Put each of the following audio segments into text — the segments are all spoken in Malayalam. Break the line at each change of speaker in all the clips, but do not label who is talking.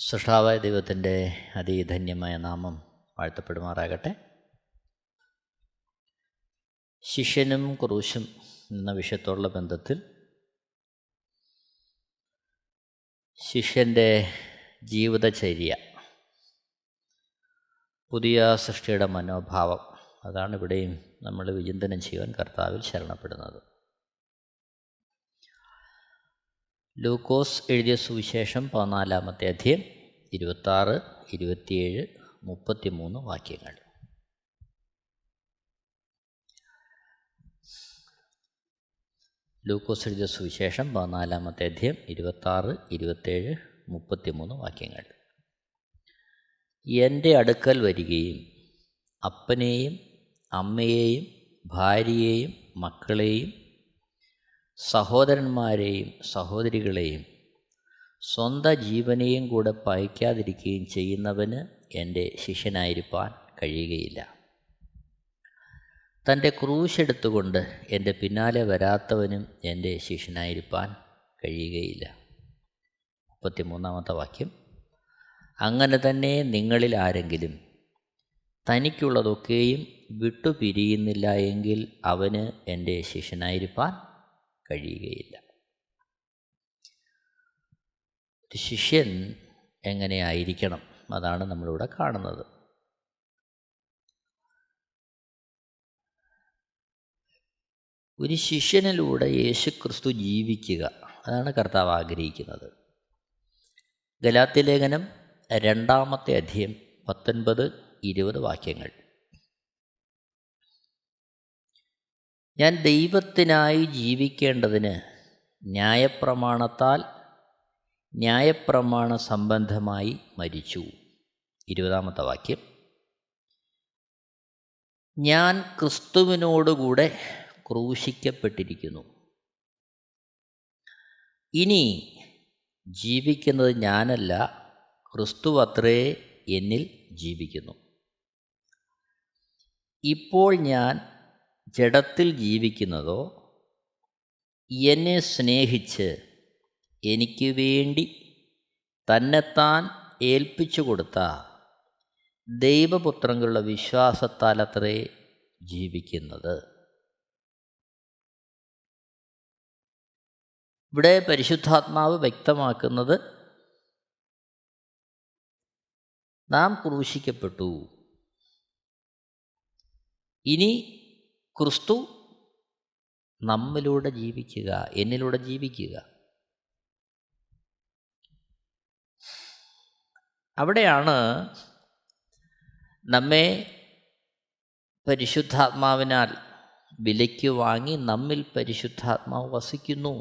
സൃഷ്ടാവായ ദൈവത്തിൻ്റെ അതിധന്യമായ നാമം വാഴ്ത്തപ്പെടുമാറാകട്ടെ. ശിഷ്യനും ക്രൂശും എന്ന വിഷയത്തോടുള്ള ബന്ധത്തിൽ ശിഷ്യൻ്റെ ജീവിതചര്യ, പുതിയ സൃഷ്ടിയുടെ മനോഭാവം, അതാണ് ഇവിടെയും നമ്മൾ വിചിന്തനം ചെയ്യുവാൻ കർത്താവിൽ ശരണപ്പെടുന്നത്. ലൂക്കോസ് എഴുതിയ സുവിശേഷം 14-ാമത്തെ അധ്യായം 26, 27, 33 വാക്യങ്ങൾ. ലൂക്കോസ് എഴുതിയ സുവിശേഷം 14-ാമത്തെ അധ്യായം 26, 27, 33 വാക്യങ്ങൾ. എൻ്റെ അടുക്കൽ വരികയും അപ്പനെയും അമ്മയെയും ഭാര്യയെയും മക്കളെയും സഹോദരന്മാരെയും സഹോദരികളെയും സ്വന്തം ജീവനെയും കൂടെ പകയ്ക്കാതിരിക്കുകയും ചെയ്യുന്നവന് എൻ്റെ ശിഷ്യനായിരിക്കാൻ കഴിയുകയില്ല. തൻ്റെ ക്രൂശെടുത്തുകൊണ്ട് എൻ്റെ പിന്നാലെ വരാത്തവനും എൻ്റെ ശിഷ്യനായിരിക്കാൻ കഴിയുകയില്ല. 33-ാമത്തെ വാക്യം. അങ്ങനെ തന്നെ നിങ്ങളിൽ ആരെങ്കിലും തനിക്കുള്ളതൊക്കെയും വിട്ടുപിരിയുന്നില്ല എങ്കിൽ അവന് എൻ്റെ ശിഷ്യനായിരിക്കാൻ കഴിയുകയില്ല. ഒരു ശിഷ്യൻ എങ്ങനെയായിരിക്കണം, അതാണ് നമ്മളിവിടെ കാണുന്നത്. ഒരു ശിഷ്യനിലൂടെ യേശുക്രിസ്തു ജീവിക്കുക, അതാണ് കർത്താവ് ആഗ്രഹിക്കുന്നത്. ഗലാത്യലേഖനം 2-ാമത്തെ അധ്യായം 19-20 വാക്യങ്ങൾ. ഞാൻ ദൈവത്തിനായി ജീവിക്കേണ്ടതിന് ന്യായപ്രമാണ സംബന്ധമായി മരിച്ചു. 20-ാമത്തെ വാക്യം. ഞാൻ ക്രിസ്തുവിനോടുകൂടെ ക്രൂശിക്കപ്പെട്ടിരിക്കുന്നു. ഇനി ജീവിക്കുന്നത് ഞാനല്ല, ക്രിസ്തുവത്രേ എന്നിൽ ജീവിക്കുന്നു. ഇപ്പോൾ ഞാൻ ജഡത്തിൽ ജീവിക്കുന്നതോ എന്നെ സ്നേഹിച്ച് എനിക്ക് വേണ്ടി തന്നെത്താൻ ഏൽപ്പിച്ചു കൊടുത്ത ദൈവപുത്രങ്ങളുടെ വിശ്വാസത്താലത്രേ ജീവിക്കുന്നത്. ഇവിടെ പരിശുദ്ധാത്മാവ് വ്യക്തമാക്കുന്നത്, നാം ക്രൂശിക്കപ്പെട്ടു, ഇനി ക്രിസ്തു നമ്മിലൂടെ ജീവിക്കുക, എന്നിലൂടെ ജീവിക്കുക. അവിടെയാണ് നമ്മെ പരിശുദ്ധാത്മാവിനാൽ വിലയ്ക്ക് വാങ്ങി നമ്മിൽ പരിശുദ്ധാത്മാവ് വസിക്കുന്നു.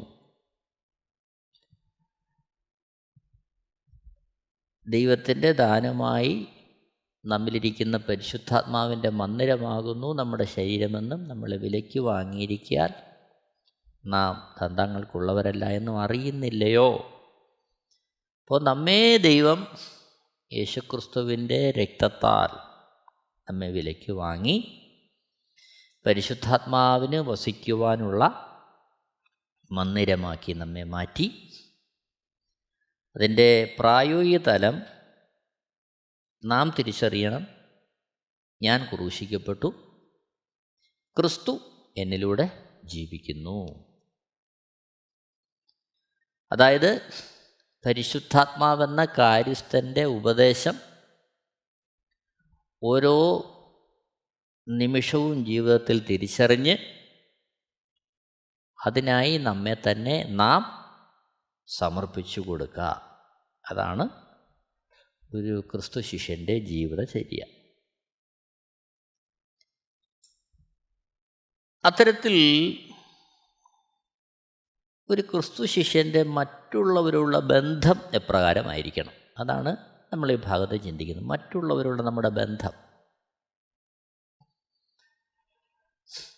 ദൈവത്തിൻ്റെ ദാനമായി നമ്മിലിരിക്കുന്ന പരിശുദ്ധാത്മാവിൻ്റെ മന്ദിരമാകുന്നു നമ്മുടെ ശരീരമെന്നും നമ്മളെ വിലയ്ക്ക് വാങ്ങിയിരിക്കാൻ നാം തന്തങ്ങൾക്കുള്ളവരല്ല എന്നും അറിയുന്നില്ലയോ? അപ്പോൾ നമ്മെ ദൈവം യേശുക്രിസ്തുവിൻ്റെ രക്തത്താൽ നമ്മെ വിലയ്ക്ക് വാങ്ങി പരിശുദ്ധാത്മാവിന് വസിക്കുവാനുള്ള മന്ദിരമാക്കി നമ്മെ മാറ്റി. അതിൻ്റെ പ്രായോഗിക തലം നാം തിരിച്ചറിയണം. ഞാൻ ക്രൂശിക്കപ്പെട്ടു, ക്രിസ്തു എന്നിലൂടെ ജീവിക്കുന്നു. അതായത് പരിശുദ്ധാത്മാവെന്ന കാര്യസ്ഥൻ്റെ ഉപദേശം ഓരോ നിമിഷവും ജീവിതത്തിൽ തിരിച്ചറിഞ്ഞ് അതിനായി നമ്മെ തന്നെ നാം സമർപ്പിച്ചു കൊടുക്കുക. അതാണ് ഒരു ക്രിസ്തു ശിഷ്യൻ്റെ ജീവിതചര്യ. അത്തരത്തിൽ ഒരു ക്രിസ്തു ശിഷ്യൻ്റെ മറ്റുള്ളവരുള്ള ബന്ധം എപ്രകാരമായിരിക്കണം? അതാണ് നമ്മൾ ഈ ഭാഗത്ത് ചിന്തിക്കുന്നത്. മറ്റുള്ളവരുള്ള നമ്മുടെ ബന്ധം.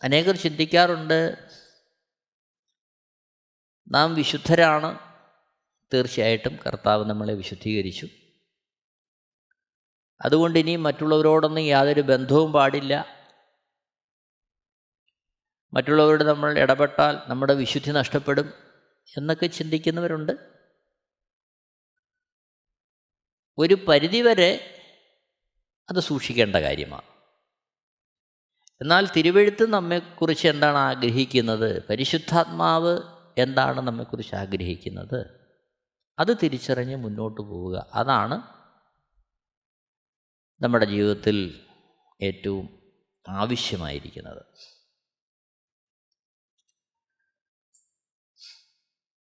അനേകർ ചിന്തിക്കാറുണ്ട്, നാം വിശുദ്ധരാണ്, തീർച്ചയായിട്ടും കർത്താവ് നമ്മളെ വിശുദ്ധീകരിച്ചു, അതുകൊണ്ട് ഇനി മറ്റുള്ളവരോടൊന്നും യാതൊരു ബന്ധവും പാടില്ല, മറ്റുള്ളവരോട് നമ്മൾ ഇടപെട്ടാൽ നമ്മുടെ വിശുദ്ധി നഷ്ടപ്പെടും എന്നൊക്കെ ചിന്തിക്കുന്നവരുണ്ട്. ഒരു പരിധിവരെ അത് സൂക്ഷിക്കേണ്ട കാര്യമാണ്. എന്നാൽ തിരുവെഴുത്ത് നമ്മെക്കുറിച്ച് എന്താണ് ആഗ്രഹിക്കുന്നത്? പരിശുദ്ധാത്മാവ് എന്താണ് നമ്മെക്കുറിച്ച് ആഗ്രഹിക്കുന്നത്? അത് തിരിച്ചറിഞ്ഞ് മുന്നോട്ട് പോവുക. അതാണ് നമ്മുടെ ജീവിതത്തിൽ ഏറ്റവും ആവശ്യമായിരിക്കുന്നത്.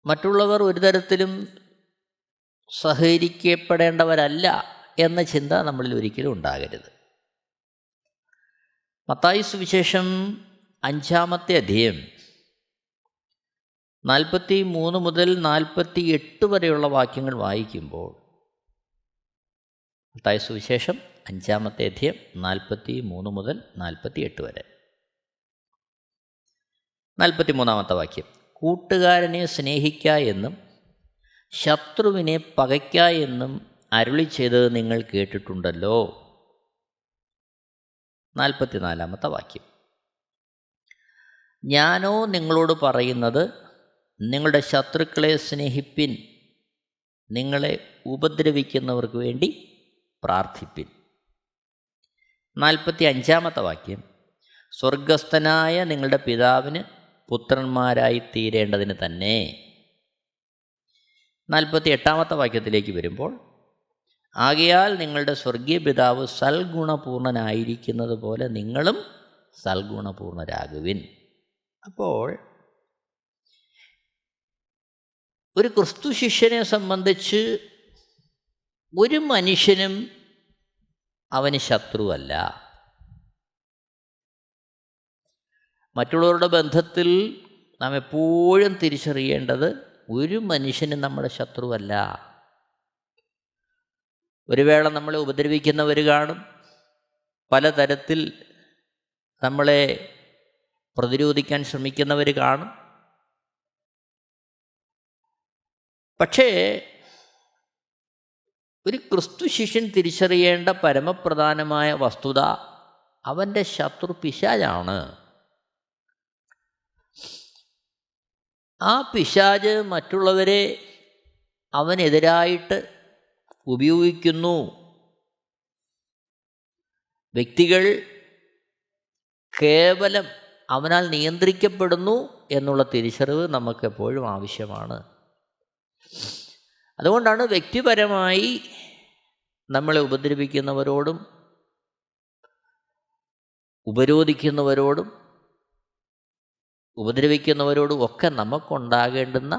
മറ്റുള്ളവർ ഒരു തരത്തിലും സഹകരിക്കപ്പെടേണ്ടവരല്ല എന്ന ചിന്ത നമ്മളിൽ ഒരിക്കലും ഉണ്ടാകരുത്. മത്തായി സുവിശേഷം 5-ാമത്തെ അധ്യായം 43 മുതൽ 48 വരെയുള്ള വാക്യങ്ങൾ വായിക്കുമ്പോൾ, മത്തായി സുവിശേഷം 5-ാമത്തെ അധ്യായം 43 മുതൽ 48 വരെ. 43-ാമത്തെ വാക്യം: കൂട്ടുകാരനെ സ്നേഹിക്ക എന്നും ശത്രുവിനെ പകയ്ക്ക എന്നും അരുളി ചെയ്തത് നിങ്ങൾ കേട്ടിട്ടുണ്ടല്ലോ. 44-ാമത്തെ വാക്യം: ഞാനോ നിങ്ങളോട് പറയുന്നത്, നിങ്ങളുടെ ശത്രുക്കളെ സ്നേഹിപ്പിൻ, നിങ്ങളെ ഉപദ്രവിക്കുന്നവർക്ക് വേണ്ടി പ്രാർത്ഥിപ്പിൻ. 45-ാമത്തെ വാക്യം: സ്വർഗസ്ഥനായ നിങ്ങളുടെ പിതാവിന് പുത്രന്മാരായി തീരേണ്ടതിന് തന്നെ. 48-ാമത്തെ വാക്യത്തിലേക്ക് വരുമ്പോൾ, ആകയാൽ നിങ്ങളുടെ സ്വർഗീയ പിതാവ് സൽഗുണപൂർണനായിരിക്കുന്നത് പോലെ നിങ്ങളും സൽഗുണപൂർണരാകുവിൻ. അപ്പോൾ ഒരു ക്രിസ്തു ശിഷ്യനെ സംബന്ധിച്ച് ഒരു മനുഷ്യനും അവന് ശത്രുവല്ല. മറ്റുള്ളവരുടെ ബന്ധത്തിൽ നാം എപ്പോഴും തിരിച്ചറിയേണ്ടത്, ഒരു മനുഷ്യനും നമ്മുടെ ശത്രുവല്ല. ഒരു വേള നമ്മളെ ഉപദ്രവിക്കുന്നവർ കാണും, പലതരത്തിൽ നമ്മളെ പ്രതിരോധിക്കാൻ ശ്രമിക്കുന്നവർ കാണും. പക്ഷേ ഒരു ക്രിസ്തു ശിഷ്യൻ തിരിച്ചറിയേണ്ട പരമപ്രധാനമായ വസ്തുത, അവൻ്റെ ശത്രു പിശാചാണ്. ആ പിശാച് മറ്റുള്ളവരെ അവനെതിരായിട്ട് ഉപയോഗിക്കുന്നു. വ്യക്തികൾ കേവലം അവനാൽ നിയന്ത്രിക്കപ്പെടുന്നു എന്നുള്ള തിരിച്ചറിവ് നമുക്കെപ്പോഴും ആവശ്യമാണ്. അതുകൊണ്ടാണ് വ്യക്തിപരമായി നമ്മളെ ഉപദ്രവിക്കുന്നവരോടും ഉപദ്രവിക്കുന്നവരോടും ഒക്കെ നമുക്കുണ്ടാകേണ്ടുന്ന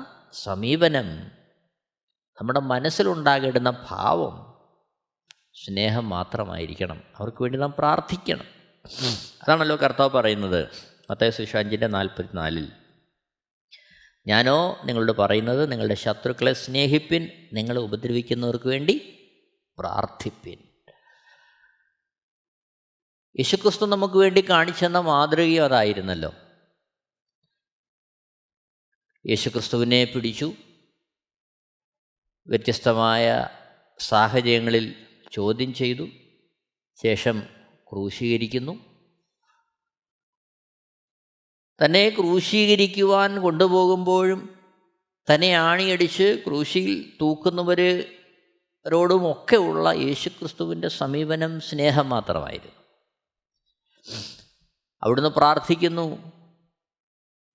സമീപനം, നമ്മുടെ മനസ്സിലുണ്ടാകേണ്ടുന്ന ഭാവം സ്നേഹം മാത്രമായിരിക്കണം. അവർക്ക് വേണ്ടി നാം പ്രാർത്ഥിക്കണം. അതാണല്ലോ കർത്താവ് പറയുന്നത് മത്തായി സുവിശേഷം 5:44. ഞാനോ നിങ്ങളോട് പറയുന്നത്, നിങ്ങളുടെ ശത്രുക്കളെ സ്നേഹിപ്പിൻ, നിങ്ങളെ ഉപദ്രവിക്കുന്നവർക്ക് വേണ്ടി പ്രാർത്ഥിപ്പിൻ. യേശുക്രിസ്തു നമുക്ക് വേണ്ടി കാണിച്ചെന്ന മാതൃകയും അതായിരുന്നല്ലോ. യേശുക്രിസ്തുവിനെ പിടിച്ചു, വ്യത്യസ്തമായ സാഹചര്യങ്ങളിൽ ചോദ്യം ചെയ്തു, ശേഷം ക്രൂശീകരിക്കുന്നു. തന്നെ ക്രൂശീകരിക്കുവാൻ കൊണ്ടുപോകുമ്പോഴും തന്നെ ആണിയടിച്ച് ക്രൂശിൽ തൂക്കുന്നവരോടുമൊക്കെ ഉള്ള യേശുക്രിസ്തുവിൻ്റെ സമീപനം സ്നേഹം മാത്രമായിരുന്നു. അവിടുന്ന് പ്രാർത്ഥിക്കുന്നു,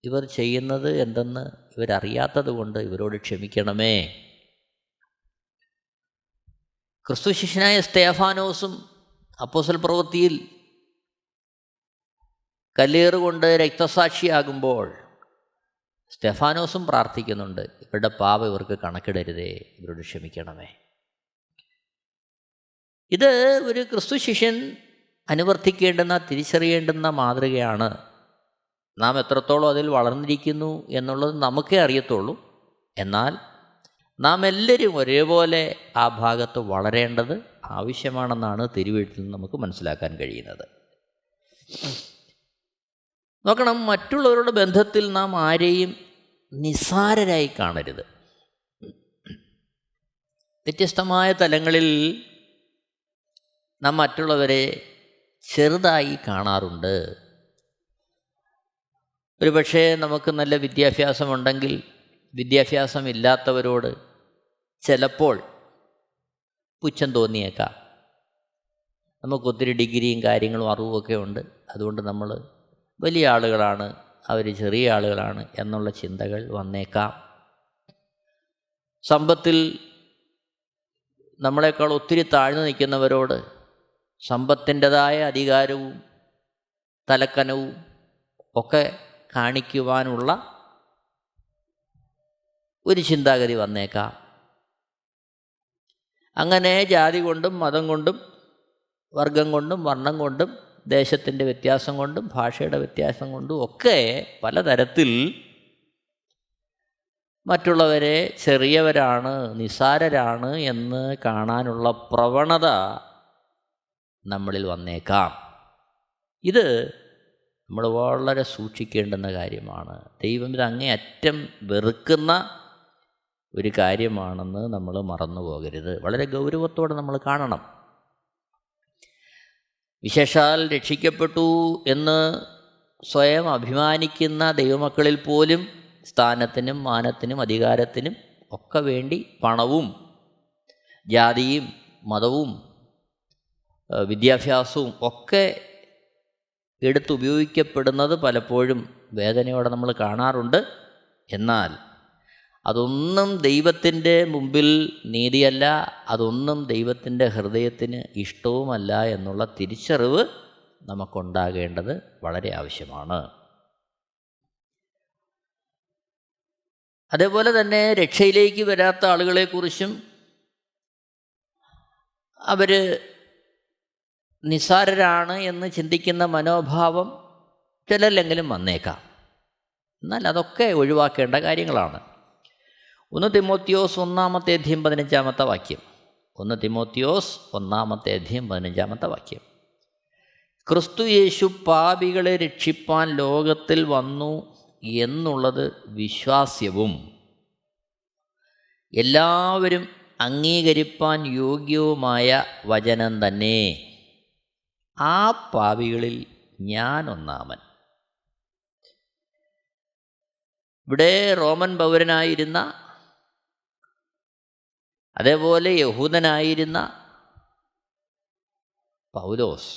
ഇവർ ചെയ്യുന്നത് എന്തെന്ന് ഇവരറിയാത്തത് കൊണ്ട് ഇവരോട് ക്ഷമിക്കണമേ. ക്രിസ്തു ശിഷ്യനായ സ്തേഫാനോസും അപ്പോസ്തല പ്രവൃത്തിയിൽ കല്ലേറുകൊണ്ട് രക്തസാക്ഷിയാകുമ്പോൾ സ്തേഫാനോസും പ്രാർത്ഥിക്കുന്നുണ്ട്, ഇവരുടെ പാപം ഇവർക്ക് കണക്കിടരുതേ, ഇവരോട് ക്ഷമിക്കണമേ. ഇത് ഒരു ക്രിസ്തു ശിഷ്യൻ അനുവർത്തിക്കേണ്ടുന്ന, തിരിച്ചറിയേണ്ടുന്ന മാതൃകയാണ്. നാം എത്രത്തോളം അതിൽ വളർന്നിരിക്കുന്നു എന്നുള്ളത് നമുക്കേ അറിയത്തുള്ളൂ. എന്നാൽ നാം എല്ലാവരും ഒരേപോലെ ആ ഭാഗത്ത് വളരേണ്ടത് ആവശ്യമാണെന്നാണ് തിരുവെഴുത്തിൽ നിന്ന് നമുക്ക് മനസ്സിലാക്കാൻ കഴിയുന്നത്. നോക്കണം, മറ്റുള്ളവരുടെ ബന്ധത്തിൽ നാം ആരെയും നിസ്സാരരായി കാണരുത്. വ്യത്യസ്തമായ തലങ്ങളിൽ നാം മറ്റുള്ളവരെ ചെറുതായി കാണാറുണ്ട്. ഒരു പക്ഷേ നമുക്ക് നല്ല വിദ്യാഭ്യാസമുണ്ടെങ്കിൽ വിദ്യാഭ്യാസമില്ലാത്തവരോട് ചിലപ്പോൾ പുച്ഛം തോന്നിയേക്കാം. നമുക്കൊത്തിരി ഡിഗ്രിയും കാര്യങ്ങളും അറിവുമൊക്കെ ഉണ്ട്, അതുകൊണ്ട് നമ്മൾ വലിയ ആളുകളാണ്, അവർ ചെറിയ ആളുകളാണ് എന്നുള്ള ചിന്തകൾ വന്നേക്കാം. സമ്പത്തിൽ നമ്മളെക്കാൾ ഒത്തിരി താഴ്ന്നു നിൽക്കുന്നവരോട് സമ്പത്തിൻ്റെതായ അധികാരവും തലക്കനവും ഒക്കെ കാണിക്കുവാനുള്ള ഒരു ചിന്താഗതി വന്നേക്കാം. അങ്ങനെ ജാതി കൊണ്ടും മതം കൊണ്ടും വർഗം കൊണ്ടും വർണ്ണം കൊണ്ടും ദേശത്തിൻ്റെ വ്യത്യാസം കൊണ്ടും ഭാഷയുടെ വ്യത്യാസം കൊണ്ടും ഒക്കെ പലതരത്തിൽ മറ്റുള്ളവരെ ചെറിയവരാണ്, നിസ്സാരരാണ് എന്ന് കാണാനുള്ള പ്രവണത നമ്മളിൽ വന്നേക്കാം. ഇത് നമ്മൾ വളരെ സൂക്ഷിക്കേണ്ടുന്ന കാര്യമാണ്. ദൈവം ഇത് അങ്ങേയറ്റം വെറുക്കുന്ന ഒരു കാര്യമാണെന്ന് നമ്മൾ മറന്നു പോകരുത്. വളരെ ഗൗരവത്തോടെ നമ്മൾ കാണണം. വിശേഷാൽ രക്ഷിക്കപ്പെട്ടു എന്ന് സ്വയം അഭിമാനിക്കുന്ന ദൈവമക്കളിൽ പോലും സ്ഥാനത്തിനും മാനത്തിനും അധികാരത്തിനും ഒക്കെ വേണ്ടി പണവും ജാതിയും മതവും വിദ്യാഭ്യാസവും ഒക്കെ എടുത്തുപയോഗിക്കപ്പെടുന്നത് പലപ്പോഴും വേദനയോടെ നമ്മൾ കാണാറുണ്ട്. എന്നാൽ അതൊന്നും ദൈവത്തിൻ്റെ മുമ്പിൽ നീതിയല്ല, അതൊന്നും ദൈവത്തിൻ്റെ ഹൃദയത്തിന് ഇഷ്ടവുമല്ല എന്നുള്ള തിരിച്ചറിവ് നമുക്കുണ്ടാകേണ്ടത് വളരെ ആവശ്യമാണ്. അതേപോലെ തന്നെ രക്ഷയിലേക്ക് വരാത്ത ആളുകളെക്കുറിച്ചും അവർ നിസ്സാരരാണ് എന്ന് ചിന്തിക്കുന്ന മനോഭാവം ചിലരിലെങ്കിലും വന്നേക്കാം. എന്നാൽ അതൊക്കെ ഒഴിവാക്കേണ്ട കാര്യങ്ങളാണ്. 1 തിമോത്തിയോസ് 1-ാമത്തെ വാക്യം. 1 തിമോത്തിയോസ് 1-ാമത്തെ വാക്യം. ക്രിസ്തു യേശു പാപികളെ രക്ഷിപ്പാൻ ലോകത്തിൽ വന്നു എന്നുള്ളത് വിശ്വാസ്യവും എല്ലാവരും അംഗീകരിപ്പാൻ യോഗ്യവുമായ വചനം തന്നെ. ആ പാപികളിൽ ഞാൻ ഒന്നാമൻ. ഇവിടെ റോമൻ പൗരനായിരുന്ന, അതേപോലെ യഹൂദനായിരുന്ന പൗലോസ്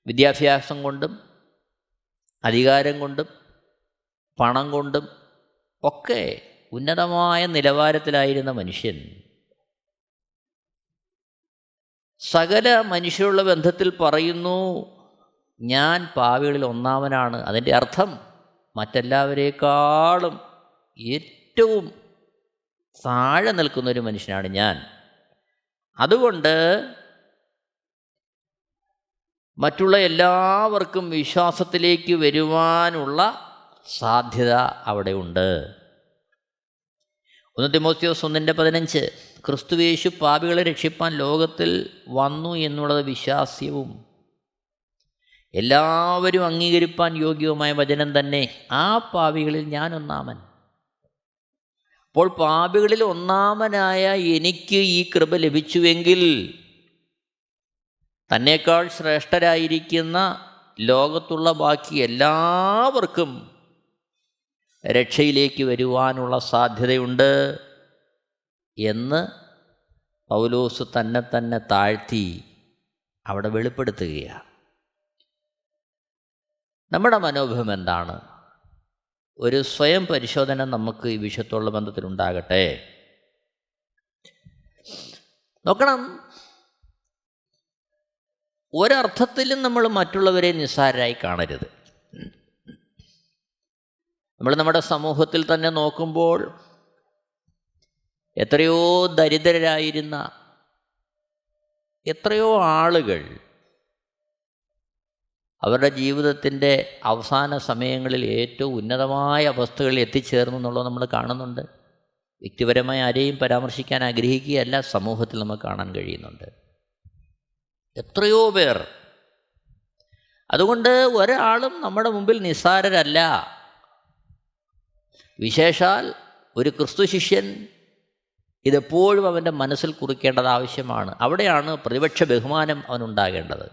വിദ്യാഭ്യാസം കൊണ്ടും അധികാരം കൊണ്ടും പണം കൊണ്ടും ഒക്കെ ഉന്നതമായ നിലവാരത്തിലായിരുന്ന മനുഷ്യൻ സകല മനുഷ്യരുള്ള ബന്ധത്തിൽ പറയുന്നു, ഞാൻ പാപികളിൽ ഒന്നാമനാണ്. അതിൻ്റെ അർത്ഥം മറ്റെല്ലാവരേക്കാളും ഏറ്റവും താഴെ നിൽക്കുന്നൊരു മനുഷ്യനാണ് ഞാൻ. അതുകൊണ്ട് മറ്റുള്ള എല്ലാവർക്കും വിശ്വാസത്തിലേക്ക് വരുവാനുള്ള സാധ്യത അവിടെ ഉണ്ട്. 1 തിമോത്തിയോസ് 1:15 ക്രിസ്തുയേശു പാപികളെ രക്ഷിപ്പാൻ ലോകത്തിൽ വന്നു എന്നുള്ളത് വിശ്വാസ്യവും എല്ലാവരും അംഗീകരിപ്പാൻ യോഗ്യവുമായ വചനം തന്നെ. ആ പാപികളിൽ ഞാൻ ഒന്നാമൻ. അപ്പോൾ പാപികളിൽ ഒന്നാമനായ എനിക്ക് ഈ കൃപ ലഭിച്ചുവെങ്കിൽ തന്നേക്കാൾ ശ്രേഷ്ഠരായിരിക്കുന്ന ലോകത്തുള്ള ബാക്കി എല്ലാവർക്കും രക്ഷയിലേക്ക് വരുവാനുള്ള സാധ്യതയുണ്ട് എന്ന് പൗലോസ് തന്നെ താഴ്ത്തി അവിടെ വെളിപ്പെടുത്തുകയാണ്. നമ്മുടെ മനോഭാവം എന്താണ്? ഒരു സ്വയം പരിശോധന നമുക്ക് ഈ വിഷയത്തോടുള്ള ബന്ധത്തിലുണ്ടാകട്ടെ. നോക്കണം, ഒരർത്ഥത്തിലും നമ്മൾ മറ്റുള്ളവരെ നിസ്സാരരായി കാണരുത്. നമ്മൾ നമ്മുടെ സമൂഹത്തിൽ തന്നെ നോക്കുമ്പോൾ എത്രയോ ദരിദ്രരായിരുന്ന എത്രയോ ആളുകൾ അവരുടെ ജീവിതത്തിൻ്റെ അവസാന സമയങ്ങളിൽ ഏറ്റവും ഉന്നതമായ അവസ്ഥകളിൽ എത്തിച്ചേർന്നു എന്നുള്ളത് നമ്മൾ കാണുന്നുണ്ട്. വ്യക്തിപരമായി ആരെയും പരാമർശിക്കാൻ ആഗ്രഹിക്കുകയല്ല, സമൂഹത്തിൽ നമുക്ക് കാണാൻ കഴിയുന്നുണ്ട് എത്രയോ പേർ. അതുകൊണ്ട് ഒരാളും നമ്മുടെ മുമ്പിൽ നിസ്സാരരല്ല. വിശേഷാൽ ഒരു ക്രിസ്തു ശിഷ്യൻ ഇതെപ്പോഴും അവൻ്റെ മനസ്സിൽ കുറിക്കേണ്ടത് ആവശ്യമാണ്. അവിടെയാണ് പ്രതിപക്ഷ ബഹുമാനം അവനുണ്ടാകേണ്ടത്.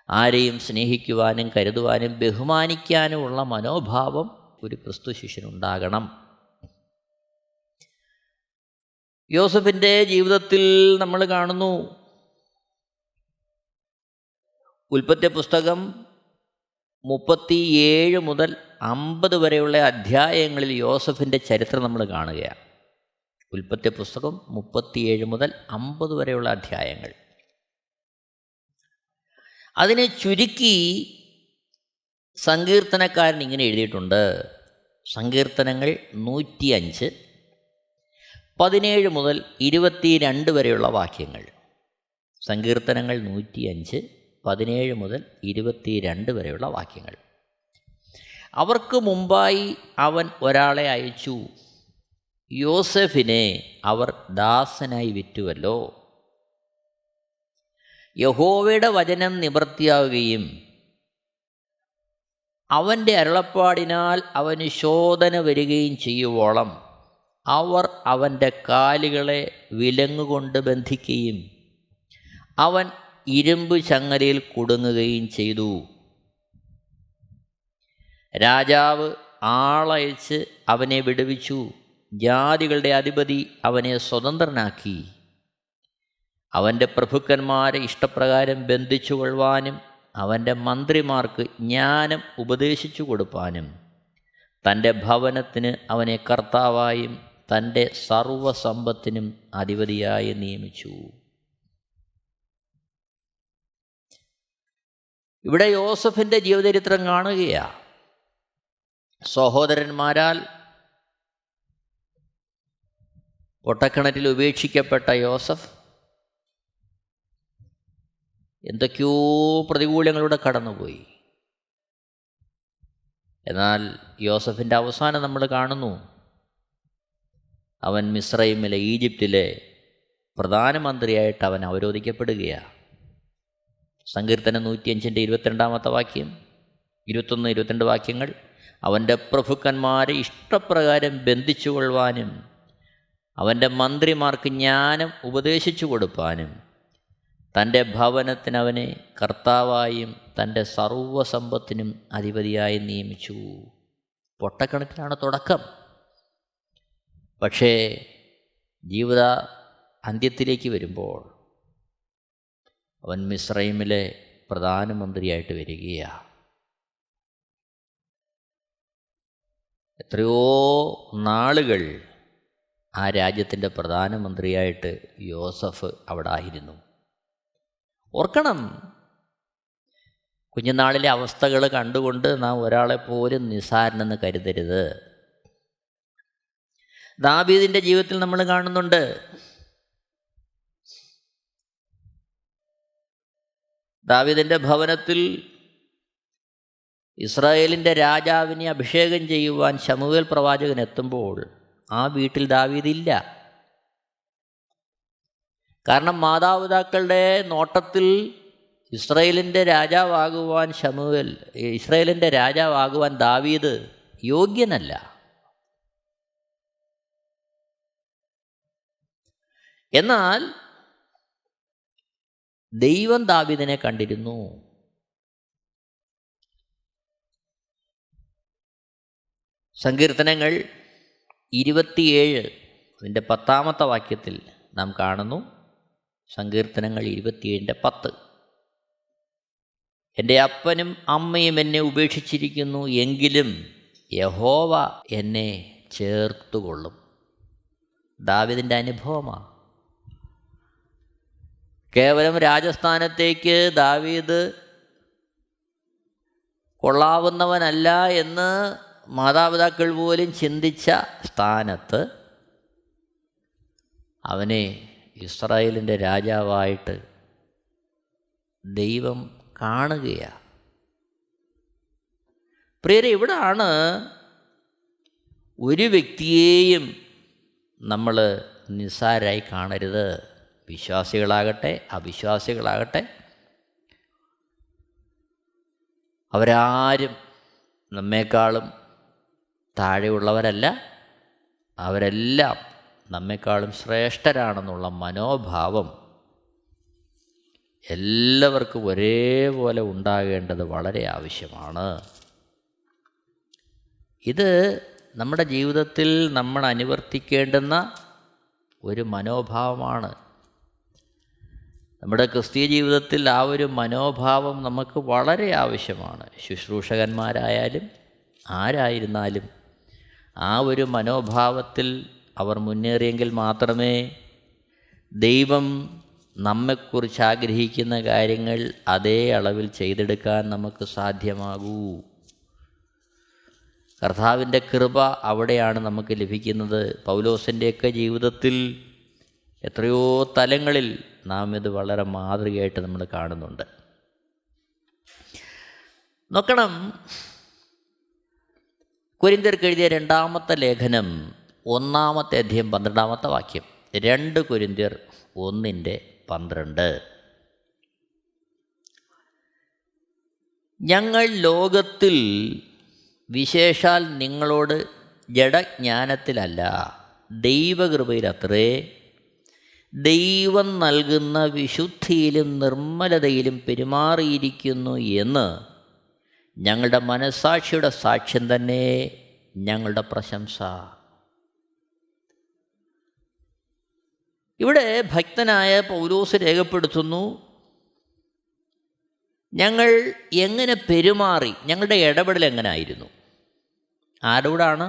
ആരെയും സ്നേഹിക്കുവാനും കരുതുവാനും ബഹുമാനിക്കാനുമുള്ള മനോഭാവം ഒരു ക്രിസ്തു ശിഷ്യനുണ്ടാകണം. യോസഫിൻ്റെ ജീവിതത്തിൽ നമ്മൾ കാണുന്നു, ഉൽപ്പത്തി പുസ്തകം 37 മുതൽ 50 വരെയുള്ള അധ്യായങ്ങളിൽ യോസഫിൻ്റെ ചരിത്രം നമ്മൾ കാണുകയാണ്. ഉൽപ്പത്തി പുസ്തകം 37 മുതൽ 50 വരെയുള്ള അധ്യായങ്ങൾ. അതിനെ ചുരുക്കി സങ്കീർത്തനക്കാരൻ ഇങ്ങനെ എഴുതിയിട്ടുണ്ട്. സങ്കീർത്തനങ്ങൾ 105 17 മുതൽ 22 വരെയുള്ള വാക്യങ്ങൾ. സങ്കീർത്തനങ്ങൾ 105 17 മുതൽ 22 വരെയുള്ള വാക്യങ്ങൾ. അവർക്ക് മുമ്പായി അവൻ ഒരാളെ അയച്ചു, യോസെഫിനെ അവർ ദാസനായി വിറ്റുവല്ലോ. യഹോവയുടെ വചനം നിവൃത്തിയാവുകയും അവൻ്റെ അരുളപ്പാടിനാൽ അവന് ശോധന വരികയും ചെയ്യുവോളം അവർ അവൻ്റെ കാലുകളെ വിലങ്ങുകൊണ്ട് ബന്ധിക്കുകയും അവൻ ഇരുമ്പ് ചങ്ങലയിൽ കുടുങ്ങുകയും ചെയ്തു. രാജാവ് ആളയച്ച് അവനെ വിടുവിച്ചു. ജാതികളുടെ അധിപതി അവനെ സ്വതന്ത്രനാക്കി. അവൻ്റെ പ്രഭുക്കന്മാരെ ഇഷ്ടപ്രകാരം ബന്ധിച്ചു കൊള്ളുവാനും അവൻ്റെ മന്ത്രിമാർക്ക് ജ്ഞാനം ഉപദേശിച്ചു കൊടുപ്പാനും തൻ്റെ ഭവനത്തിന് അവനെ കർത്താവായും തൻ്റെ സർവസമ്പത്തിനും അധിപതിയായി നിയമിച്ചു. ഇവിടെ യോസഫിൻ്റെ ജീവചരിത്രം കാണുകയാണ്. സഹോദരന്മാരാൽ പൊട്ടക്കിണറ്റിൽ ഉപേക്ഷിക്കപ്പെട്ട യോസഫ് എന്തൊക്കെയോ പ്രതികൂലങ്ങളിലൂടെ കടന്നുപോയി. എന്നാൽ യോസഫിൻ്റെ അവസാനം നമ്മൾ കാണുന്നു, അവൻ മിസ്രൈമിലെ ഈജിപ്തിലെ പ്രധാനമന്ത്രിയായിട്ട് അവൻ അവരോധിക്കപ്പെടുകയാണ്. സങ്കീർത്തനം 105 22 വാക്യം, 21 22 വാക്യങ്ങൾ. അവൻ്റെ പ്രഭുക്കന്മാരെ ഇഷ്ടപ്രകാരം ബന്ധിച്ചു കൊള്ളുവാനും അവൻ്റെ മന്ത്രിമാർക്ക് ജ്ഞാനം ഉപദേശിച്ചു കൊടുപ്പാനും തൻ്റെ ഭവനത്തിന് അവനെ കർത്താവായും തൻ്റെ സർവസമ്പത്തിനും അധിപതിയായി നിയമിച്ചു. പൊട്ടക്കിണറ്റിലാണ് തുടക്കം. പക്ഷേ ജീവിത അന്ത്യത്തിലേക്ക് വരുമ്പോൾ അവൻ മിസ്രൈമിലെ പ്രധാനമന്ത്രിയായിട്ട് വരികയാണ്. എത്രയോ നാളുകൾ ആ രാജ്യത്തിൻ്റെ പ്രധാനമന്ത്രിയായിട്ട് യോസഫ് അവിടെ ആയിരുന്നു. ഓർക്കണം, കുഞ്ഞുനാളിലെ അവസ്ഥകൾ കണ്ടുകൊണ്ട് നാം ഒരാളെപ്പോലും നിസ്സാരനെന്ന് കരുതരുത്. ദാവീദിൻ്റെ ജീവിതത്തിൽ നമ്മൾ കാണുന്നുണ്ട്. ദാവീദിൻ്റെ ഭവനത്തിൽ ഇസ്രായേലിൻ്റെ രാജാവിനെ അഭിഷേകം ചെയ്യുവാൻ ശമൂവേൽ പ്രവാചകൻ എത്തുമ്പോൾ ആ വീട്ടിൽ ദാവീദില്ല. കാരണം മാതാപിതാക്കളുടെ നോട്ടത്തിൽ ഇസ്രായേലിൻ്റെ രാജാവാകുവാൻ ദാവീദ് യോഗ്യനല്ല. എന്നാൽ ദൈവം ദാവീദിനെ കണ്ടിരുന്നു. സങ്കീർത്തനങ്ങൾ 27 അതിൻ്റെ 10 വാക്യത്തിൽ നാം കാണുന്നു. സങ്കീർത്തനങ്ങൾ 27:10. എൻ്റെ അപ്പനും അമ്മയും എന്നെ ഉപേക്ഷിച്ചിരിക്കുന്നു, എങ്കിലും യഹോവ എന്നെ ചേർത്തുകൊള്ളും. ദാവീദിൻ്റെ അനുഭവമാണ്. കേവലം രാജസ്ഥാനത്തേക്ക് ദാവീദ് കൊള്ളാവുന്നവനല്ല എന്ന് മാതാപിതാക്കൾ പോലും ചിന്തിച്ച സ്ഥാനത്ത് അവനെ ഇസ്രായേലിൻ്റെ രാജാവായിട്ട് ദൈവം കാണുകയാണ്. പ്രിയരെ, ഇവിടാണ് ഒരു വ്യക്തിയെയും നമ്മൾ നിസ്സാരമായി കാണരുത്. വിശ്വാസികളാകട്ടെ അവിശ്വാസികളാകട്ടെ അവരാരും നമ്മെക്കാളും താഴെയുള്ളവരല്ല. അവരെല്ലാം നമ്മെക്കാളും ശ്രേഷ്ഠരാണെന്നുള്ള മനോഭാവം എല്ലാവർക്കും ഒരേപോലെ ഉണ്ടാകേണ്ടത് വളരെ ആവശ്യമാണ്. ഇത് നമ്മുടെ ജീവിതത്തിൽ നമ്മൾ അനുവർത്തിക്കേണ്ടുന്ന ഒരു മനോഭാവമാണ്. നമ്മുടെ ക്രിസ്തീയ ജീവിതത്തിൽ ആ ഒരു മനോഭാവം നമുക്ക് വളരെ ആവശ്യമാണ്. ശുശ്രൂഷകന്മാരായാലും ആരായിരുന്നാലും ആ ഒരു മനോഭാവത്തിൽ അവർ മുന്നേറിയെങ്കിൽ മാത്രമേ ദൈവം നമ്മെക്കുറിച്ച് ആഗ്രഹിക്കുന്ന കാര്യങ്ങൾ അതേ അളവിൽ ചെയ്തെടുക്കാൻ നമുക്ക് സാധ്യമാകൂ. കർത്താവിൻ്റെ കൃപ അവിടെയാണ് നമുക്ക് ലഭിക്കുന്നത്. പൗലോസിൻ്റെയൊക്കെ ജീവിതത്തിൽ എത്രയോ തലങ്ങളിൽ നാം ഇത് വളരെ മാതൃകയായിട്ട് നമ്മൾ കാണുന്നുണ്ട്. നോക്കണം, കൊരിന്ത്യർക്ക് എഴുതിയ 2-ാമത്തെ ലേഖനം 1-ാമത്തെ അധ്യായം 12-ാമത്തെ വാക്യം. 2 കൊരിന്ത്യർ 1:12. ഞങ്ങൾ ലോകത്തിൽ വിശേഷാൽ നിങ്ങളോട് ജഡജ്ഞാനത്തിലല്ല ദൈവകൃപയിലത്രേ ദൈവം നൽകുന്ന വിശുദ്ധിയിലും നിർമ്മലതയിലും പെരുമാറിയിരിക്കുന്നു എന്ന് ഞങ്ങളുടെ മനസ്സാക്ഷിയുടെ സാക്ഷ്യം തന്നെ ഞങ്ങളുടെ പ്രശംസ. ഇവിടെ ഭക്തനായ പൗലോസ് രേഖപ്പെടുത്തുന്നു, ഞങ്ങൾ എങ്ങനെ പെരുമാറി, ഞങ്ങളുടെ ഇടപെടൽ എങ്ങനെയായിരുന്നു. ആരോടാണ്?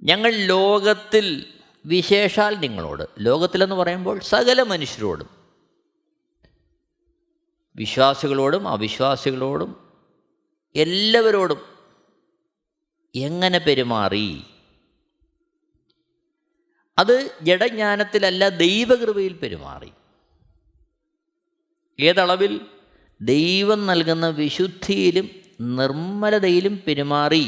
ഞങ്ങൾ ലോകത്തിൽ വിശേഷാൽ നിങ്ങളോട്. ലോകത്തിലെന്ന് പറയുമ്പോൾ സകല മനുഷ്യരോടും, വിശ്വാസികളോടും അവിശ്വാസികളോടും എല്ലാവരോടും എങ്ങനെ പെരുമാറി. അത് ജഡജ്ഞാനത്തിലല്ല ദൈവകൃപയിൽ പെരുമാറി. ഏതളവിൽ? ദൈവം നൽകുന്ന വിശുദ്ധിയിലും നിർമ്മലതയിലും പെരുമാറി.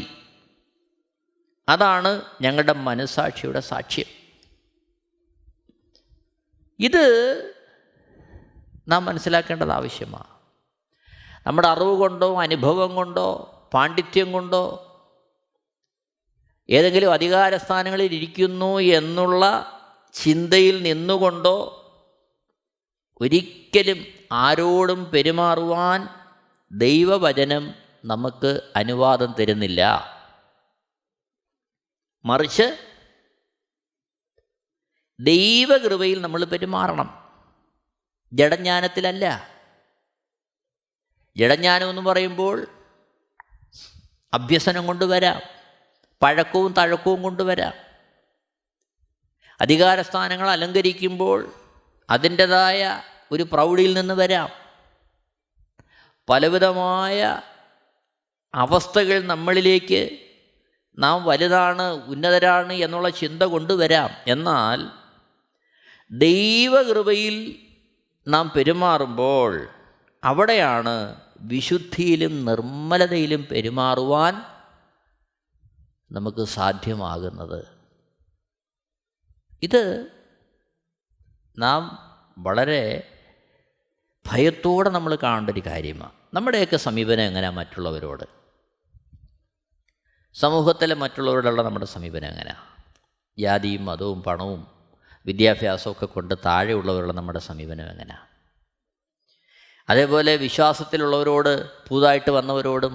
അതാണ് ഞങ്ങളുടെ മനസ്സാക്ഷിയുടെ സാക്ഷ്യം. ഇത് നാം മനസ്സിലാക്കേണ്ടത് ആവശ്യമാണ്. നമ്മുടെ അറിവ് കൊണ്ടോ അനുഭവം കൊണ്ടോ പാണ്ഡിത്യം കൊണ്ടോ ഏതെങ്കിലും അധികാര സ്ഥാനങ്ങളിൽ ഇരിക്കുന്നു എന്നുള്ള ചിന്തയിൽ നിന്നുകൊണ്ടോ ഒരിക്കലും ആരോടും പെരുമാറുവാൻ ദൈവവചനം നമുക്ക് അനുവാദം തരുന്നില്ല. മറിച്ച് ദൈവകൃപയിൽ നമ്മൾ പെരുമാറണം, ജഡജ്ഞാനത്തിലല്ല. ജഡജ്ഞാനം എന്ന് പറയുമ്പോൾ അഭ്യസനം കൊണ്ടുവരാം, പഴക്കവും തഴക്കവും കൊണ്ടുവരാം. അധികാരസ്ഥാനങ്ങൾ അലങ്കരിക്കുമ്പോൾ അതിൻ്റെതായ ഒരു പ്രൗഢിയിൽ നിന്ന് വരാം. പലവിധമായ അവസ്ഥകൾ നമ്മളിലേക്ക് നാം വലുതാണ്, ഉന്നതരാണ് എന്നുള്ള ചിന്ത കൊണ്ടുവരാം. എന്നാൽ ദൈവകൃപയിൽ നാം പെരുമാറുമ്പോൾ അവിടെയാണ് വിശുദ്ധിയിലും നിർമ്മലതയിലും പെരുമാറുവാൻ നമുക്ക് സാധ്യമാകുന്നത്. ഇത് നാം വളരെ ഭയത്തോടെ നമ്മൾ കാണേണ്ട ഒരു കാര്യമാണ്. നമ്മുടെയൊക്കെ സമീപനം എങ്ങനെയാണ് മറ്റുള്ളവരോട്? സമൂഹത്തിലെ മറ്റുള്ളവരോടുള്ള നമ്മുടെ സമീപനം എങ്ങനെയാണ്? ജാതിയും മതവും പണവും വിദ്യാഭ്യാസവും ഒക്കെ കൊണ്ട് താഴെയുള്ളവരുള്ള നമ്മുടെ സമീപനം എങ്ങനെയാണ്? അതേപോലെ വിശ്വാസത്തിലുള്ളവരോട്, പുതുതായിട്ട് വന്നവരോടും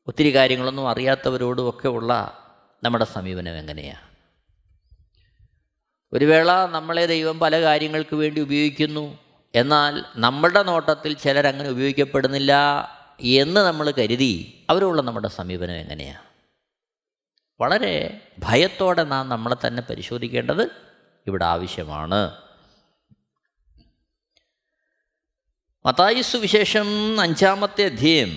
ഒത്തിരി കാര്യങ്ങളൊന്നും അറിയാത്തവരോടും ഒക്കെ ഉള്ള നമ്മുടെ സമീപനം എങ്ങനെയാണ്? ഒരു വേള നമ്മളെ ദൈവം പല കാര്യങ്ങൾക്ക് വേണ്ടി ഉപയോഗിക്കുന്നു, എന്നാൽ നമ്മുടെ നോട്ടത്തിൽ ചിലരങ്ങനെ ഉപയോഗിക്കപ്പെടുന്നില്ല എന്ന് നമ്മൾ കരുതി അവരുള്ള നമ്മുടെ സമീപനം എങ്ങനെയാണ്? വളരെ ഭയത്തോടെ നാം നമ്മളെ തന്നെ പരിശോധിക്കേണ്ടത് ഇവിടെ ആവശ്യമാണ്. മത്തായി സുവിശേഷം 5-ാമത്തെ അധ്യായം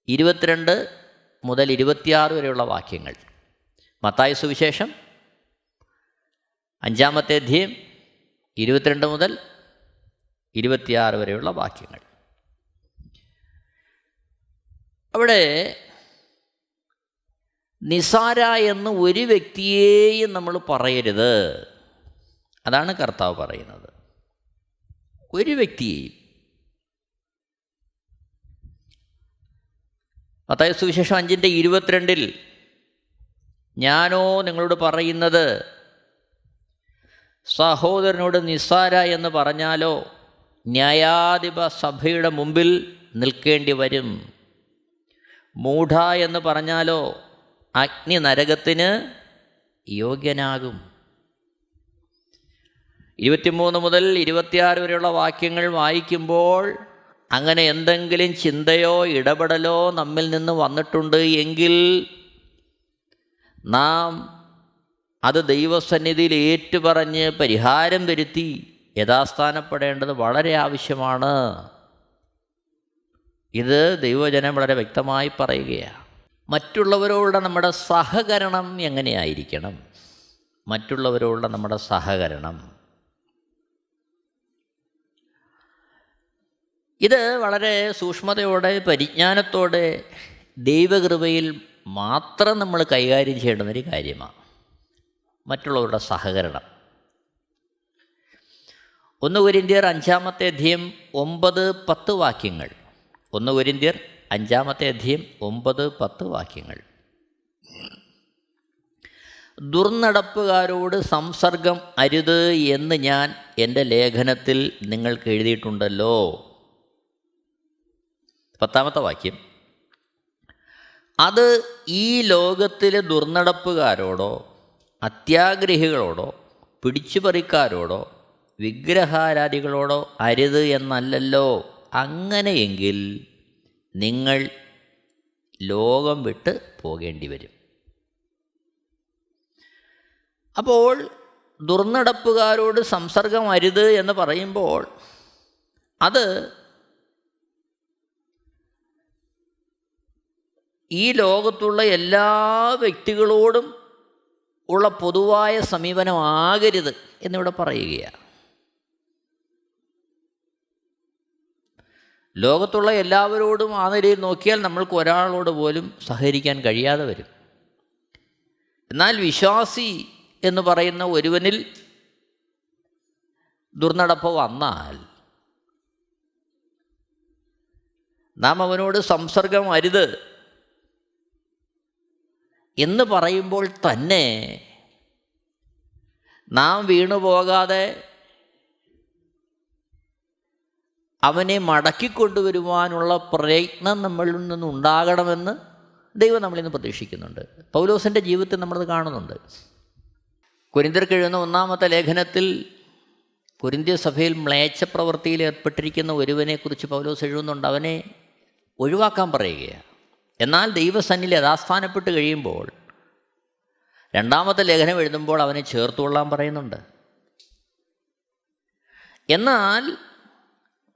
22 മുതൽ 26 വരെയുള്ള വാക്യങ്ങൾ. മത്തായി സുവിശേഷം 5-ാമത്തെ അധ്യായം 22 മുതൽ 26 വരെയുള്ള വാക്യങ്ങൾ. അവിടെ നിസാര എന്ന് ഒരു വ്യക്തിയെയും നമ്മൾ പറയരുത്. അതാണ് കർത്താവ് പറയുന്നത്. ഒരു വ്യക്തിയെയും. മത്തായി സുവിശേഷം 5:22 ഞാനോ നിങ്ങളോട് പറയുന്നത് സഹോദരനോട് നിസാര എന്ന് പറഞ്ഞാലോ ന്യായാധിപ സഭയുടെ മുമ്പിൽ നിൽക്കേണ്ടി വരും. മൂഢ എന്ന് പറഞ്ഞാലോ അഗ്നി നരകത്തിന് യോഗ്യനാകും. 23 മുതൽ 26 വരെയുള്ള വാക്യങ്ങൾ വായിക്കുമ്പോൾ അങ്ങനെ എന്തെങ്കിലും ചിന്തയോ ഇടപെടലോ നമ്മിൽ നിന്ന് വന്നിട്ടുണ്ട് എങ്കിൽ നാം അത് ദൈവസന്നിധിയിൽ ഏറ്റുപറഞ്ഞ് പരിഹാരം വരുത്തി യഥാസ്ഥാനപ്പെടേണ്ടത് വളരെ ആവശ്യമാണ്. ഇത് ദൈവജനം വളരെ വ്യക്തമായി പറയുകയാണ്. മറ്റുള്ളവരോടുള്ള നമ്മുടെ സഹകരണം എങ്ങനെയായിരിക്കണം? മറ്റുള്ളവരോടുള്ള നമ്മുടെ സഹകരണം ഇത് വളരെ സൂക്ഷ്മതയോടെ പരിജ്ഞാനത്തോടെ ദൈവകൃപയിൽ മാത്രം നമ്മൾ കൈകാര്യം ചെയ്യേണ്ടുന്നൊരു കാര്യമാണ് മറ്റുള്ളവരുടെ സഹകരണം. 1 കൊരിന്ത്യർ 5-ാമത്തെ അധ്യായം 9-10 വാക്യങ്ങൾ. 1 കൊരിന്ത്യർ 5-ാമത്തെ അധ്യായം 9-10 വാക്യങ്ങൾ. ദുർനടപ്പുകാരോട് സംസർഗം അരുത് എന്ന് ഞാൻ എൻ്റെ ലേഖനത്തിൽ നിങ്ങൾക്ക് എഴുതിയിട്ടുണ്ടല്ലോ. 10-ാമത്തെ വാക്യം. അത് ഈ ലോകത്തിലെ ദുർനടപ്പുകാരോടോ അത്യാഗ്രഹികളോടോ പിടിച്ചുപറിക്കാരോടോ വിഗ്രഹാരാധികളോടോ അരുത് എന്നല്ലല്ലോ. അങ്ങനെയെങ്കിൽ നിങ്ങൾ ലോകം വിട്ട് പോകേണ്ടി വരും. അപ്പോൾ ദുർനടപ്പുകാരോട് സംസർഗം അരുത് എന്ന് പറയുമ്പോൾ അത് ഈ ലോകത്തുള്ള എല്ലാ വ്യക്തികളോടും ഉള്ള പൊതുവായ സമീപനമാകരുത് എന്നിവിടെ പറയുകയാണ്. ലോകത്തുള്ള എല്ലാവരോടും ആ നിലയിൽ നോക്കിയാൽ നമ്മൾക്ക് ഒരാളോട് പോലും സഹകരിക്കാൻ കഴിയാതെ വരും. എന്നാൽ വിശ്വാസി എന്ന് പറയുന്ന ഒരുവനിൽ ദുർനടപ്പ് വന്നാൽ നാം അവനോട് സംസർഗം അരുത് എന്ന് പറയുമ്പോൾ തന്നെ നാം വീണുപോകാതെ അവനെ മടക്കിക്കൊണ്ടുവരുവാനുള്ള പ്രയത്നം നമ്മളിൽ നിന്നുണ്ടാകണമെന്ന് ദൈവം നമ്മളിൽ നിന്ന് പ്രതീക്ഷിക്കുന്നുണ്ട്. പൗലോസിൻ്റെ ജീവിതത്തിൽ നമ്മളത് കാണുന്നുണ്ട്. കൊരിന്ത്യർക്ക് എഴുതുന്ന 1-ാമത്തെ ലേഖനത്തിൽ കൊരിന്ത്യ സഭയിൽ മ്ലേച്ഛപ്രവൃത്തിയിൽ ഏർപ്പെട്ടിരിക്കുന്ന ഒരുവനെക്കുറിച്ച് പൗലോസ് എഴുതുന്നുണ്ട്. അവനെ ഒഴിവാക്കാൻ പറയുകയാണ്. എന്നാൽ ദൈവസന്നിധിയിൽ യഥാസ്ഥാനപ്പെട്ട് കഴിയുമ്പോൾ 2-ാമത്തെ ലേഖനം എഴുതുമ്പോൾ അവനെ ചേർത്തുകൊള്ളാൻ പറയുന്നുണ്ട്. എന്നാൽ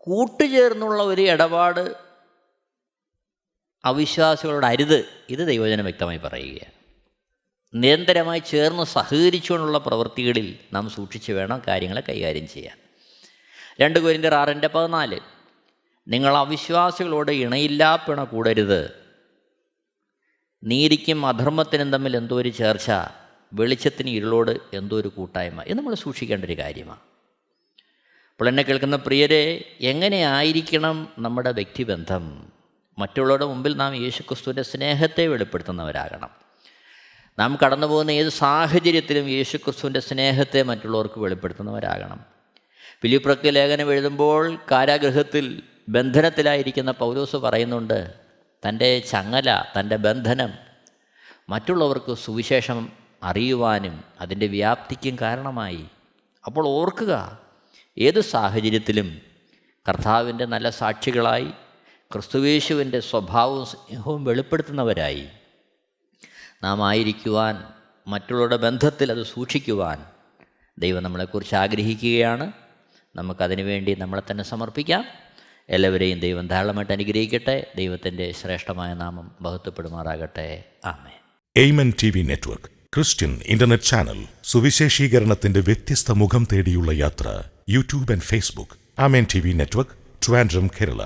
കൂട്ടുചേർന്നുള്ള ഒരു ഇടപാട് അവിശ്വാസികളോട് അരുത്. ഇത് ദൈവജനം വ്യക്തമായി പറയുകയാണ്. നിരന്തരമായി ചേർന്ന് സഹകരിച്ചുകൊണ്ടുള്ള പ്രവൃത്തികളിൽ നാം സൂക്ഷിച്ച് വേണം കാര്യങ്ങളെ കൈകാര്യം ചെയ്യാൻ. 2 കൊരിന്ത്യർ 6:14 നിങ്ങൾ അവിശ്വാസികളോട് ഇണയില്ലാപ്പിണ കൂടരുത്. നീതിക്കും അധർമ്മത്തിനും തമ്മിൽ എന്തോ ഒരു ചേർച്ച, വെളിച്ചത്തിന് ഇരുളോട് എന്തോ ഒരു കൂട്ടായ്മ. ഇത് നമ്മൾ സൂക്ഷിക്കേണ്ട ഒരു കാര്യമാണ്. അപ്പോൾ എന്നെ കേൾക്കുന്ന പ്രിയരെ, എങ്ങനെയായിരിക്കണം നമ്മുടെ വ്യക്തിബന്ധം? മറ്റുള്ളവരുടെ മുമ്പിൽ നാം യേശുക്രിസ്തുവിൻ്റെ സ്നേഹത്തെ വെളിപ്പെടുത്തുന്നവരാകണം. നാം കടന്നു പോകുന്ന ഏത് സാഹചര്യത്തിലും യേശുക്രിസ്തുവിൻ്റെ സ്നേഹത്തെ മറ്റുള്ളവർക്ക് വെളിപ്പെടുത്തുന്നവരാകണം. ഫിലിപ്പിയർക്ക് ലേഖനം എഴുതുമ്പോൾ കാരാഗൃഹത്തിൽ ബന്ധനത്തിലായിരിക്കുന്ന പൗലോസ് പറയുന്നുണ്ട്, തൻ്റെ ചങ്ങല, തൻ്റെ ബന്ധനം മറ്റുള്ളവർക്ക് സുവിശേഷം അറിയുവാനും അതിൻ്റെ വ്യാപ്തിക്കും കാരണമായി. അപ്പോൾ ഓർക്കുക, ഏത് സാഹചര്യത്തിലും കർത്താവിൻ്റെ നല്ല സാക്ഷികളായി ക്രിസ്തുയേശുവിൻ്റെ സ്വഭാവവും സ്നേഹവും വെളിപ്പെടുത്തുന്നവരായി നാം ആയിരിക്കുവാൻ, മറ്റുള്ളവരുടെ ബന്ധത്തിൽ അത് സൂക്ഷിക്കുവാൻ ദൈവം നമ്മളെക്കുറിച്ച് ആഗ്രഹിക്കുകയാണ്. നമുക്കതിനു വേണ്ടി നമ്മളെ തന്നെ സമർപ്പിക്കാം. എല്ലാവരെയും ദൈവം ധാരാളമായിട്ട് അനുഗ്രഹിക്കട്ടെ. ദൈവത്തിൻ്റെ ശ്രേഷ്ഠമായ നാമം ബഹുത്വപ്പെടുമാറാകട്ടെ. ആമേൻ.
Amen TV network Christian internet channel. സുവിശേഷീകരണത്തിന്റെ വ്യത്യസ്ത മുഖം തേടിയുള്ള യാത്ര. YouTube and Facebook. Amen TV network, Trivandrum, Kerala.